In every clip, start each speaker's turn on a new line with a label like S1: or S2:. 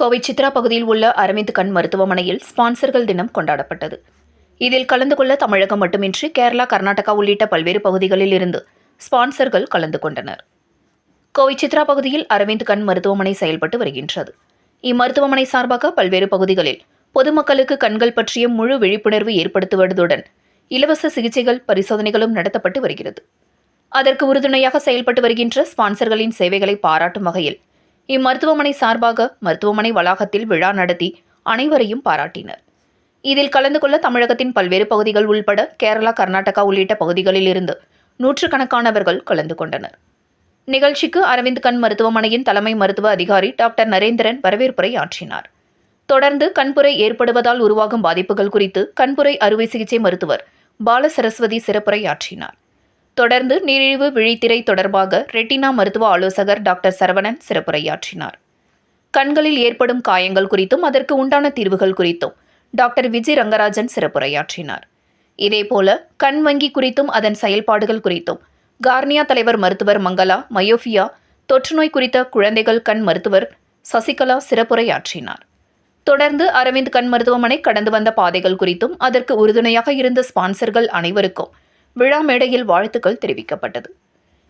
S1: கோவை சித்ரா பகுதியில் உள்ள அரவிந்த் கண் மருத்துவமனையில் ஸ்பான்சர்கள் தினம் கொண்டாடப்பட்டது. இதில் கலந்து கொள்ள தமிழகம் மட்டுமின்றி கேரளா, கர்நாடகா உள்ளிட்ட பல்வேறு பகுதிகளில் இருந்து ஸ்பான்சர்கள் கலந்து கொண்டனர். கோவை சித்ரா பகுதியில் அரவிந்த் கண் மருத்துவமனை செயல்பட்டு வருகின்றது. இம்மருத்துவமனை சார்பாக பல்வேறு பகுதிகளில் பொதுமக்களுக்கு கண்கள் பற்றிய முழு விழிப்புணர்வு ஏற்படுத்துவதுடன் இலவச சிகிச்சைகள், பரிசோதனைகளும் நடத்தப்பட்டு வருகிறது. அதற்கு உறுதுணையாக செயல்பட்டு வருகின்ற ஸ்பான்சர்களின் சேவைகளை பாராட்டும் வகையில் இம்மருத்துவமனை சார்பாக மருத்துவமனை வளாகத்தில் விழா நடத்தி அனைவரையும் பாராட்டினர். இதில் கலந்து கொள்ள தமிழகத்தின் பல்வேறு பகுதிகள் உள்பட கேரளா, கர்நாடகா உள்ளிட்ட பகுதிகளில் இருந்து நூற்றுக்கணக்கானவர்கள் கலந்து கொண்டனர். நிகழ்ச்சிக்கு அரவிந்த் கண் மருத்துவமனையின் தலைமை மருத்துவ அதிகாரி டாக்டர் நரேந்திரன் வரவேற்புரை ஆற்றினார். தொடர்ந்து கண்புரை ஏற்படுவதால் உருவாகும் பாதிப்புகள் குறித்து கண்புரை அறுவை சிகிச்சை மருத்துவர் பால சரஸ்வதி சிறப்புரையாற்றினார். தொடர்ந்து நீரிழிவு விழித்திரை தொடர்பாக ரெட்டினா மருத்துவ ஆலோசகர் டாக்டர் சரவணன் சிறப்புரையாற்றினார். கண்களில் ஏற்படும் காயங்கள் குறித்தும் அதற்கு உண்டான தீர்வுகள் குறித்தும் டாக்டர் விஜய் ரங்கராஜன் சிறப்புரையாற்றினார். இதேபோல கண் வங்கி குறித்தும் அதன் செயல்பாடுகள் குறித்தும் கார்னியா தலைவர் மருத்துவர் மங்களா, மயோபியா தொற்றுநோய் குறித்த குழந்தைகள் கண் மருத்துவர் சசிகலா சிறப்புரையாற்றினார். தொடர்ந்து அரவிந்த் கண் மருத்துவமனை கடந்து வந்த பாதைகள் குறித்தும் அதற்கு உறுதுணையாக இருந்த ஸ்பான்சர்கள் அனைவருக்கும் விழா மேடையில் வாழ்த்துக்கள் தெரிவிக்கப்பட்டது.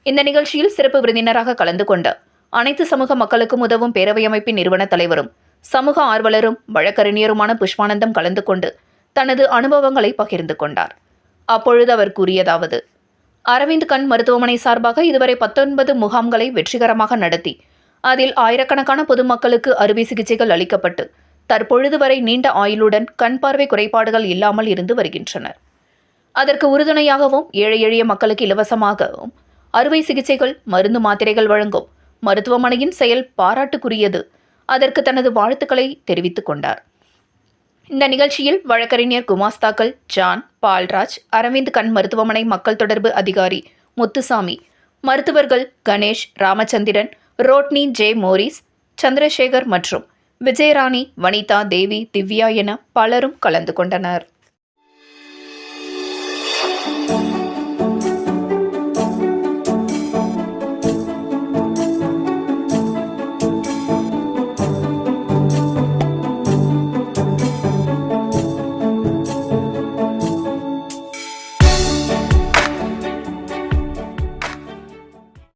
S1: இந்த நிகழ்ச்சியில் சிறப்பு விருந்தினராக கலந்து கொண்ட அனைத்து சமூக மக்களுக்கும் உதவும் பேரவை அமைப்பின் நிறுவன தலைவரும் சமூக ஆர்வலரும் வழக்கறிஞருமான புஷ்பானந்தம் கலந்து கொண்டு தனது அனுபவங்களை பகிர்ந்து கொண்டார். அப்பொழுது அவர் கூறியதாவது: அரவிந்த் கண் மருத்துவமனை சார்பாக இதுவரை 19 முகாம்களை வெற்றிகரமாக நடத்தி அதில் ஆயிரக்கணக்கான பொதுமக்களுக்கு அறுவை சிகிச்சைகள் அளிக்கப்பட்டு தற்பொழுது வரை நீண்ட ஆயுளுடன் கண் பார்வை குறைபாடுகள் இல்லாமல் இருந்து வருகின்றனர். அதற்கு உறுதுணையாகவும் ஏழை எளிய மக்களுக்கு இலவசமாகவும் அறுவை சிகிச்சைகள், மருந்து, மாத்திரைகள் வழங்கும் மருத்துவமனையின் செயல் பாராட்டுக்குரியது. அதற்கு தனது வாழ்த்துக்களை தெரிவித்துக் கொண்டார். இந்த நிகழ்ச்சியில் வழக்கறிஞர் குமாஸ்தாக்கள் ஜான், பால்ராஜ், அரவிந்த் கண் மருத்துவமனை மக்கள் தொடர்பு அதிகாரி முத்துசாமி, மருத்துவர்கள் Ganesh, Ramachandran, Rodney, J Morris, Chandrasekar மற்றும் விஜயராணி, வனிதா, தேவி, திவ்யா என பலரும் கலந்து கொண்டனர்.